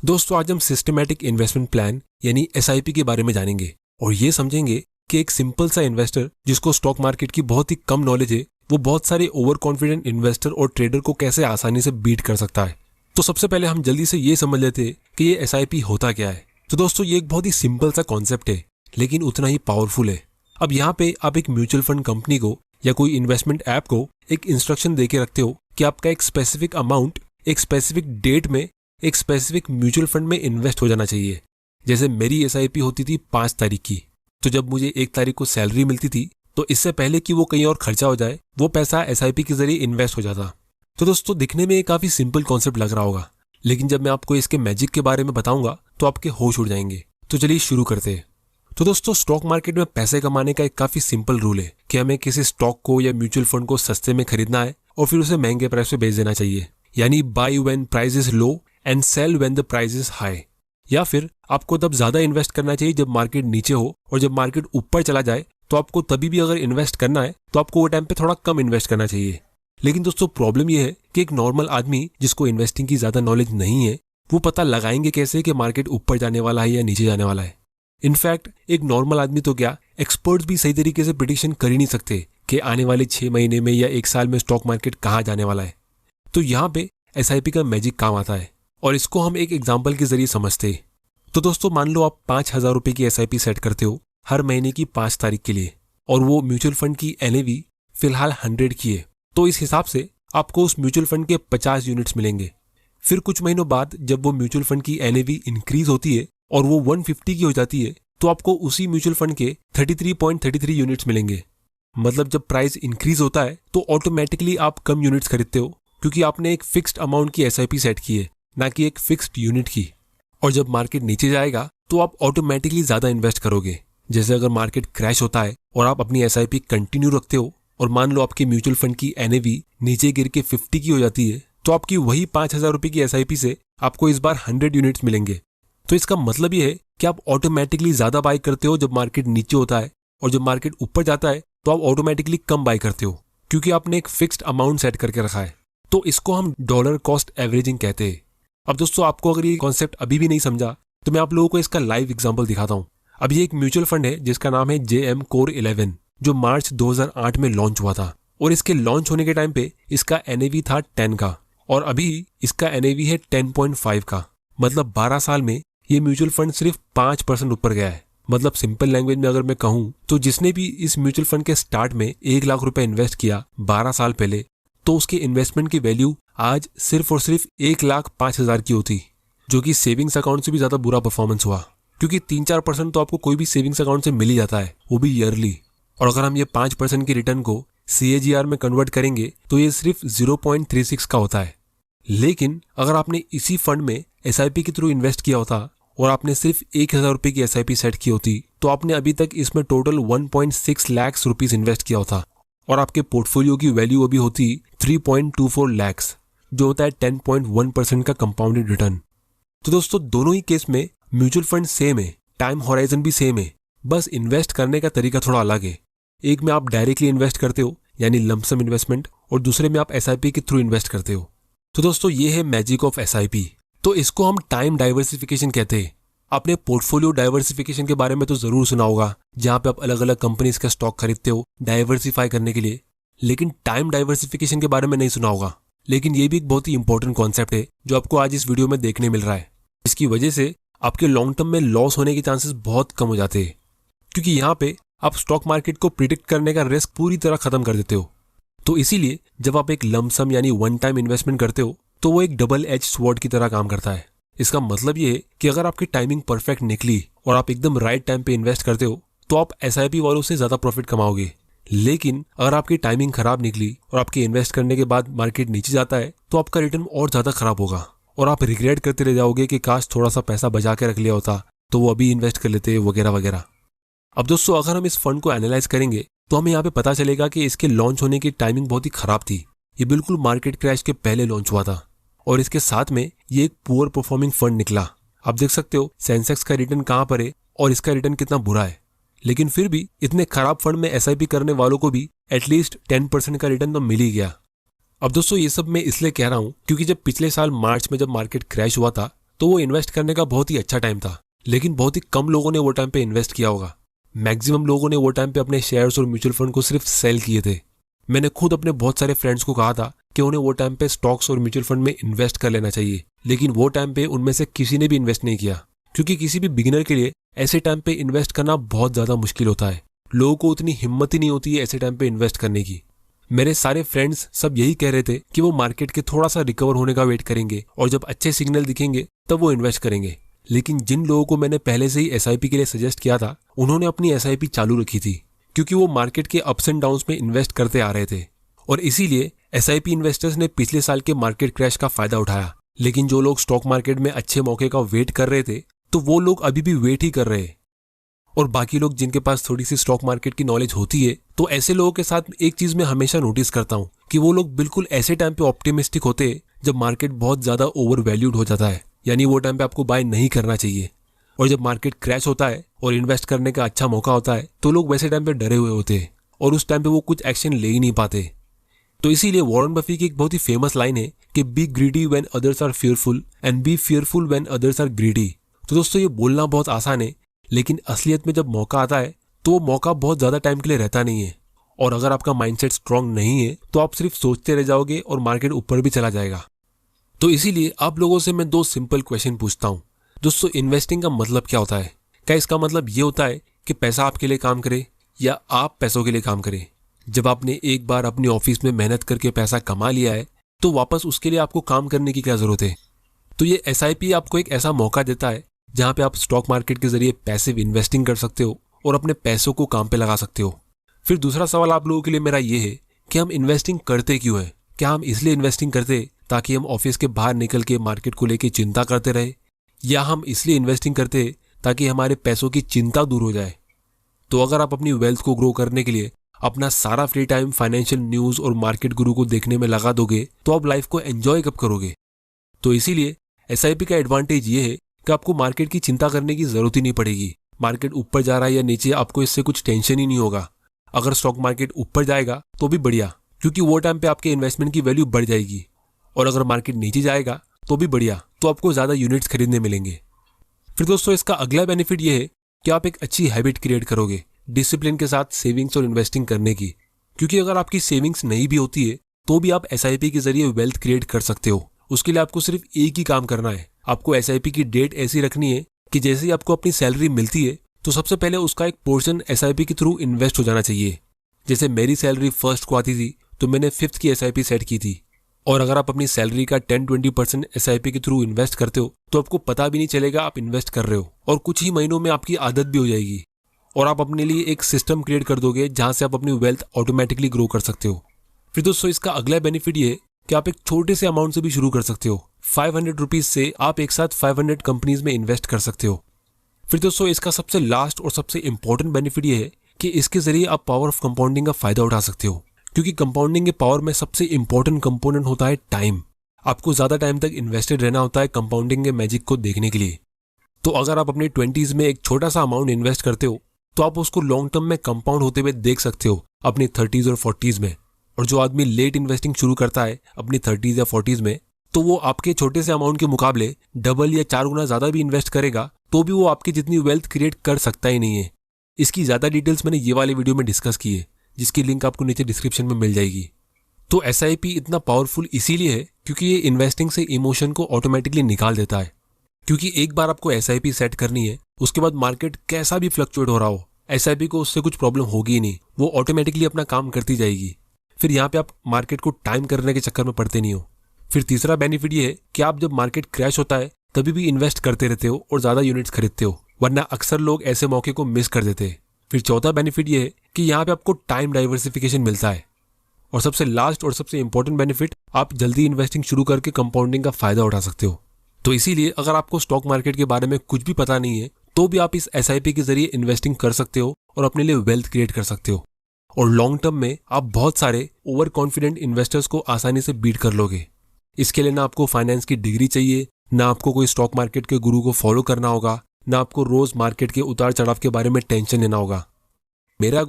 दोस्तों आज हम सिस्टमैटिक इन्वेस्टमेंट प्लान यानी एसआईपी के बारे में जानेंगे और ये समझेंगे कि एक सिंपल सा इन्वेस्टर जिसको स्टॉक मार्केट की बहुत ही कम नॉलेज है वो बहुत सारे ओवर कॉन्फिडेंट इन्वेस्टर और ट्रेडर को कैसे आसानी से बीट कर सकता है। तो सबसे पहले हम जल्दी से ये समझ लेते हैं कि ये एसआईपी होता क्या है। तो दोस्तों ये एक बहुत ही सिंपल सा कॉन्सेप्ट है लेकिन उतना ही पावरफुल है। अब यहाँ पे आप एक म्यूचुअल फंड कंपनी को या कोई इन्वेस्टमेंट ऐप को एक इंस्ट्रक्शन दे के रखते हो कि आपका एक स्पेसिफिक अमाउंट एक स्पेसिफिक डेट में एक स्पेसिफिक म्यूचुअल फंड में इन्वेस्ट हो जाना चाहिए। जैसे मेरी एसआईपी होती थी 5 तारीख की, तो जब मुझे 1 तारीख को सैलरी मिलती थी तो इससे पहले कि वो कहीं और खर्चा हो जाए वो पैसा एसआईपी के जरिए इन्वेस्ट हो जाता। तो दोस्तों दिखने में ये काफी सिंपल कॉन्सेप्ट लग रहा होगा, लेकिन जब मैं आपको इसके मैजिक के बारे में बताऊंगा तो आपके होश उड़ जाएंगे। तो चलिए शुरू करते हैं। तो दोस्तों स्टॉक मार्केट में पैसे कमाने का एक काफी सिंपल रूल है कि हमें किसी स्टॉक को या म्यूचुअल फंड को सस्ते में खरीदना है और फिर उसे महंगे प्राइस पे बेच देना चाहिए, यानी buy when price is low and sell when the price is high. या फिर आपको तब ज्यादा इन्वेस्ट करना चाहिए जब मार्केट नीचे हो और जब मार्केट ऊपर चला जाए तो आपको तभी भी अगर इन्वेस्ट करना है तो आपको वो टाइम पे थोड़ा कम इन्वेस्ट करना चाहिए। लेकिन दोस्तों प्रॉब्लम ये है कि एक नॉर्मल आदमी जिसको इन्वेस्टिंग की ज्यादा नॉलेज नहीं है वो पता लगाएंगे कैसे कि मार्केट ऊपर जाने वाला है या नीचे जाने वाला है। इनफैक्ट एक नॉर्मल आदमी तो क्या, एक्सपर्ट्स भी सही तरीके से प्रेडिक्शन कर ही नहीं सकते कि आने वाले 6 महीने में या 1 साल में स्टॉक मार्केट कहाँ जाने वाला है। तो यहाँ पे एसआईपी का मैजिक काम आता है और इसको हम एक एग्जाम्पल के जरिए समझते हैं। तो दोस्तों मान लो आप 5,000 रुपए की एसआईपी सेट करते हो हर महीने की 5 तारीख के लिए और वो म्यूचुअल फंड की एनएवी फिलहाल 100 की है, तो इस हिसाब से आपको उस म्यूचुअल फंड के 50 यूनिट्स मिलेंगे। फिर कुछ महीनों बाद जब वो म्यूचुअल फंड की एनएवी इंक्रीज होती है और वो 150 की हो जाती है तो आपको उसी म्यूचुअल फंड के 33.33 यूनिट्स मिलेंगे। मतलब जब प्राइस इंक्रीज होता है तो ऑटोमेटिकली आप कम यूनिट्स खरीदते हो क्योंकि आपने एक फिक्स्ड अमाउंट की एसआईपी सेट की है, ना कि एक फिक्स्ड यूनिट की। और जब मार्केट नीचे जाएगा तो आप ऑटोमेटिकली ज्यादा इन्वेस्ट करोगे। जैसे अगर मार्केट क्रैश होता है और आप अपनी एसआईपी कंटिन्यू रखते हो और मान लो आपके म्यूचुअल फंड की एनएवी नीचे गिर के 50 की हो जाती है तो आपकी वही 5,000 रुपए की एसआईपी से आपको इस बार 100 यूनिट्स मिलेंगे। तो इसका मतलब ये है कि आप ऑटोमेटिकली ज्यादा बाय करते हो जब मार्केट नीचे होता है और जब मार्केट ऊपर जाता है तो आप ऑटोमेटिकली कम बाय करते हो क्योंकि आपने एक फिक्स्ड अमाउंट सेट करके रखा है। तो इसको हम डॉलर कॉस्ट एवरेजिंग कहते हैं। अब दोस्तों आपको अगर ये कॉन्सेप्ट अभी भी नहीं समझा तो मैं आप लोगों को इसका लाइव एग्जांपल दिखाता हूँ। अब ये एक म्यूचुअल फंड है जिसका नाम है JM Core 11 जो मार्च 2008 में लॉन्च हुआ था और इसके लॉन्च होने के टाइम पे इसका एनएवी था 10 का और अभी इसका एनएवी है 10.5 का। मतलब 12 साल में ये म्यूचुअल फंड सिर्फ 5% ऊपर गया है। मतलब सिंपल लैंग्वेज में अगर मैं कहूँ तो जिसने भी इस म्यूचुअल फंड के स्टार्ट में 1 लाख रुपए इन्वेस्ट किया 12 साल पहले तो उसके इन्वेस्टमेंट की वैल्यू आज सिर्फ और सिर्फ 1,05,000 की होती, जो कि सेविंग्स अकाउंट से भी ज्यादा बुरा परफॉर्मेंस हुआ क्योंकि 3-4% तो आपको कोई भी सेविंग्स अकाउंट से मिल ही जाता है, वो भी ईयरली। और अगर हम ये 5% की रिटर्न को CAGR में कन्वर्ट करेंगे तो ये सिर्फ 0.36 का होता है। लेकिन अगर आपने इसी फंड में एसआईपी के थ्रू इन्वेस्ट किया होता और आपने सिर्फ 1,000 रुपए की एसआईपी सेट की होती तो आपने अभी तक इसमें टोटल 1.6 लाख रुपीस इन्वेस्ट किया होता और आपके पोर्टफोलियो की वैल्यू अभी होती 3.24 लाख, जो होता है 10.1% का कंपाउंडेड रिटर्न। तो दोस्तों दोनों ही केस में म्यूचुअल फंड सेम है, टाइम होराइजन भी सेम है, बस इन्वेस्ट करने का तरीका थोड़ा अलग है। एक में आप डायरेक्टली इन्वेस्ट करते हो यानी लमसम इन्वेस्टमेंट और दूसरे में आप एसआईपी के थ्रू इन्वेस्ट करते हो। तो दोस्तों ये है मैजिक ऑफ एसआईपी। तो इसको हम टाइम डाइवर्सिफिकेशन कहते हैं। आपने पोर्टफोलियो डाइवर्सिफिकेशन के बारे में तो जरूर सुना होगा जहां पे आप अलग अलग कंपनीज का स्टॉक खरीदते हो डाइवर्सिफाई करने के लिए, लेकिन टाइम डाइवर्सिफिकेशन के बारे में नहीं सुना होगा। लेकिन ये भी एक बहुत ही इंपॉर्टेंट कॉन्सेप्ट है जो आपको आज इस वीडियो में देखने मिल रहा है। इसकी वजह से आपके लॉन्ग टर्म में लॉस होने के चांसेस बहुत कम हो जाते हैं क्योंकि यहाँ पे आप स्टॉक मार्केट को प्रिडिक्ट करने का रिस्क पूरी तरह खत्म कर देते हो। तो इसीलिए जब आप एक लमसम यानी वन टाइम इन्वेस्टमेंट करते हो तो वो एक डबल एज स्वॉर्ड की तरह काम करता है। इसका मतलब ये है कि अगर आपकी टाइमिंग परफेक्ट निकली और आप एकदम राइट टाइम पे इन्वेस्ट करते हो तो आप एसआईपी वालों से ज्यादा प्रॉफिट कमाओगे। लेकिन अगर आपकी टाइमिंग खराब निकली और आपके इन्वेस्ट करने के बाद मार्केट नीचे जाता है तो आपका रिटर्न और ज्यादा खराब होगा और आप रिग्रेट करते रह जाओगे कि काश थोड़ा सा पैसा बचा के रख लिया होता तो वो अभी इन्वेस्ट कर लेते वगैरह वगैरह। अब दोस्तों अगर हम इस फंड को एनालाइज करेंगे तो हमें यहाँ पे पता चलेगा कि इसके लॉन्च होने की टाइमिंग बहुत ही खराब थी। ये बिल्कुल मार्केट क्रैश के पहले लॉन्च हुआ था और इसके साथ में ये एक पुअर परफॉर्मिंग फंड निकला। आप देख सकते हो सेंसेक्स का रिटर्न कहाँ पर है और इसका रिटर्न कितना बुरा है। लेकिन फिर भी इतने खराब फंड में एसआईपी करने वालों को भी एटलीस्ट 10% का रिटर्न तो मिल ही गया। अब दोस्तों ये सब मैं इसलिए कह रहा हूँ क्योंकि जब पिछले साल मार्च में जब मार्केट क्रैश हुआ था तो वो इन्वेस्ट करने का बहुत ही अच्छा टाइम था, लेकिन बहुत ही कम लोगों ने वो टाइम पे इन्वेस्ट किया होगा। मैक्सिमम लोगों ने वो टाइम पे अपने शेयर्स और म्यूचुअल फंड को सिर्फ सेल किए थे। मैंने खुद अपने बहुत सारे फ्रेंड्स को कहा था कि उन्हें वो टाइम पे स्टॉक्स और म्यूचुअल फंड में इन्वेस्ट कर लेना चाहिए, लेकिन वो टाइम पे उनमें से किसी ने भी इन्वेस्ट नहीं किया, क्योंकि किसी भी बिगिनर के लिए ऐसे टाइम पे इन्वेस्ट करना बहुत ज़्यादा मुश्किल होता है। लोगों को उतनी हिम्मत ही नहीं होती है ऐसे टाइम पे इन्वेस्ट करने की। मेरे सारे फ्रेंड्स सब यही कह रहे थे कि वो मार्केट के थोड़ा सा रिकवर होने का वेट करेंगे और जब अच्छे सिग्नल दिखेंगे तब वो इन्वेस्ट करेंगे। लेकिन जिन लोगों को मैंने पहले से ही एसआईपी के लिए सजेस्ट किया था, उन्होंने अपनी एसआईपी चालू रखी थी, क्योंकि वो मार्केट के अप्स एंड डाउन्स में इन्वेस्ट करते आ रहे थे। और इसीलिए एसआईपी इन्वेस्टर्स ने पिछले साल के मार्केट क्रैश का फायदा उठाया। लेकिन जो लोग स्टॉक मार्केट में अच्छे मौके का वेट कर रहे थे, तो वो लोग अभी भी वेट ही कर रहे हैं। और बाकी लोग जिनके पास थोड़ी सी स्टॉक मार्केट की नॉलेज होती है, तो ऐसे लोगों के साथ एक चीज मैं हमेशा नोटिस करता हूँ कि वो लोग बिल्कुल ऐसे टाइम पे ऑप्टिमिस्टिक होते हैं जब मार्केट बहुत ज्यादा ओवर वैल्यूड हो जाता है, यानी वो टाइम पे आपको बाय नहीं करना चाहिए। और जब मार्केट क्रैश होता है और इन्वेस्ट करने का अच्छा मौका होता है, तो लोग वैसे टाइम पे डरे हुए होते हैं और उस टाइम पे वो कुछ एक्शन ले ही नहीं पाते। तो इसीलिए वॉरेन बफे की एक बहुत ही फेमस लाइन है कि be greedy when others are fearful and be fearful when others are greedy. तो दोस्तों, ये बोलना बहुत आसान है, लेकिन असलियत में जब मौका आता है तो वो मौका बहुत ज्यादा टाइम के लिए रहता नहीं है। और अगर आपका माइंडसेट स्ट्रांग नहीं है तो आप सिर्फ सोचते रह जाओगे और मार्केट ऊपर भी चला जाएगा। तो इसीलिए आप लोगों से मैं 2 सिंपल क्वेश्चन पूछता हूँ। दोस्तों, इन्वेस्टिंग का मतलब क्या होता है? क्या इसका मतलब ये होता है कि पैसा आपके लिए काम करे या आप पैसों के लिए काम करें? जब आपने एक बार अपनी ऑफिस में मेहनत करके पैसा कमा लिया है, तो वापस उसके लिए आपको काम करने की क्या जरूरत है? तो ये एसआईपी आपको एक ऐसा मौका देता है जहां पे आप स्टॉक मार्केट के जरिए पैसिव इन्वेस्टिंग कर सकते हो और अपने पैसों को काम पे लगा सकते हो। फिर दूसरा सवाल आप लोगों के लिए मेरा ये है कि हम इन्वेस्टिंग करते क्यों है? क्या हम इसलिए इन्वेस्टिंग करते ताकि हम ऑफिस के बाहर निकल के मार्केट को लेके चिंता करते रहे, या हम इसलिए इन्वेस्टिंग करते ताकि हमारे पैसों की चिंता दूर हो जाए? तो अगर आप अपनी वेल्थ को ग्रो करने के लिए अपना सारा फ्री टाइम फाइनेंशियल न्यूज और मार्केट गुरु को देखने में लगा दोगे, तो आप लाइफ को एंजॉय कब करोगे? तो इसीलिए एसआईपी का एडवांटेज ये है कि आपको मार्केट की चिंता करने की जरूरत ही नहीं पड़ेगी। मार्केट ऊपर जा रहा है या नीचे, आपको इससे कुछ टेंशन ही नहीं होगा। अगर स्टॉक मार्केट ऊपर जाएगा तो भी बढ़िया, क्योंकि वो टाइम पे आपके इन्वेस्टमेंट की वैल्यू बढ़ जाएगी। और अगर मार्केट नीचे जाएगा तो भी बढ़िया, तो आपको ज्यादा यूनिट्स खरीदने मिलेंगे। फिर दोस्तों, इसका अगला बेनिफिट ये है कि आप एक अच्छी हैबिट क्रिएट करोगे डिसिप्लिन के साथ सेविंग्स और इन्वेस्टिंग करने की। क्योंकि अगर आपकी सेविंग्स नहीं भी होती है तो भी आप एसआईपी के जरिए वेल्थ क्रिएट कर सकते हो। उसके लिए आपको सिर्फ एक ही काम करना है। आपको एसआईपी की डेट ऐसी रखनी है कि जैसे ही आपको अपनी सैलरी मिलती है तो सबसे पहले उसका एक पोर्शन एसआईपी के थ्रू इन्वेस्ट हो जाना चाहिए। जैसे मेरी सैलरी फर्स्ट को आती थी तो मैंने 5th की एसआईपी सेट की थी। और अगर आप अपनी सैलरी का 10-20% एसआईपी के थ्रू इन्वेस्ट करते हो तो आपको पता भी नहीं चलेगा आप इन्वेस्ट कर रहे हो, और कुछ ही महीनों में आपकी आदत भी हो जाएगी और आप अपने लिए एक सिस्टम क्रिएट कर दोगे जहां से आप अपनी वेल्थ ऑटोमेटिकली ग्रो कर सकते हो। फिर दोस्तों, इसका अगला बेनिफिट ये है कि आप एक छोटे से अमाउंट से भी शुरू कर सकते हो। 500 रुपीज से आप एक साथ 500 कंपनीज में इन्वेस्ट कर सकते हो। फिर दोस्तों, इसका सबसे लास्ट और सबसे इंपॉर्टेंट बेनिफिट ये है कि इसके जरिए आप पावर ऑफ कंपाउंडिंग का फायदा उठा सकते हो। क्योंकि कंपाउंडिंग के पावर में सबसे इंपॉर्टेंट कंपोनेंट होता है टाइम। आपको ज्यादा टाइम तक इन्वेस्टेड रहना होता है कंपाउंडिंग के मैजिक को देखने के लिए। तो अगर आप अपनी 20s में एक छोटा सा अमाउंट इन्वेस्ट करते हो तो आप उसको लॉन्ग टर्म में कंपाउंड होते हुए देख सकते हो अपनी 30s और 40s में। और जो आदमी लेट इन्वेस्टिंग शुरू करता है अपनी 30s या 40s में, तो वो आपके छोटे से अमाउंट के मुकाबले डबल या 4 गुना ज्यादा भी इन्वेस्ट करेगा तो भी वो आपकी जितनी वेल्थ क्रिएट कर सकता ही नहीं है। इसकी ज्यादा डिटेल्स मैंने ये वाले वीडियो में डिस्कस की है, जिसकी लिंक आपको नीचे डिस्क्रिप्शन में मिल जाएगी। तो एसआईपी इतना पावरफुल इसीलिए है क्योंकि ये इन्वेस्टिंग से इमोशन को ऑटोमेटिकली निकाल देता है। क्योंकि एक बार आपको एसआईपी सेट करनी है, उसके बाद मार्केट कैसा भी फ्लक्चुएट हो रहा हो, एसआईपी को उससे कुछ प्रॉब्लम होगी ही नहीं, वो ऑटोमेटिकली अपना काम करती जाएगी। फिर यहाँ पे आप मार्केट को टाइम करने के चक्कर में पड़ते नहीं हो। फिर तीसरा बेनिफिट ये है कि आप जब मार्केट क्रैश होता है तभी भी इन्वेस्ट करते रहते हो और ज्यादा यूनिट्स खरीदते हो, वरना अक्सर लोग ऐसे मौके को मिस कर देते हैं। फिर चौथा बेनिफिट ये है कि यहाँ पे आपको टाइम डाइवर्सिफिकेशन मिलता है। और सबसे लास्ट और सबसे इंपॉर्टेंट बेनिफिट, आप जल्दी इन्वेस्टिंग शुरू करके कंपाउंडिंग का फायदा उठा सकते हो। तो इसीलिए अगर आपको स्टॉक मार्केट के बारे में कुछ भी पता नहीं है तो भी आप इस एसआईपी के जरिए इन्वेस्टिंग कर सकते हो और अपने लिए वेल्थ क्रिएट कर सकते हो। और लॉन्ग टर्म में आप बहुत सारे ओवर कॉन्फिडेंट इन्वेस्टर्स को आसानी से बीट कर लोगे। इसके लिए ना आपको फाइनेंस की डिग्री चाहिए, ना आपको कोई स्टॉक मार्केट के गुरु को फॉलो करना होगा, ना आपको रोज मार्केट के उतार चढ़ाव के बारे में टेंशन लेना होगा। मेरा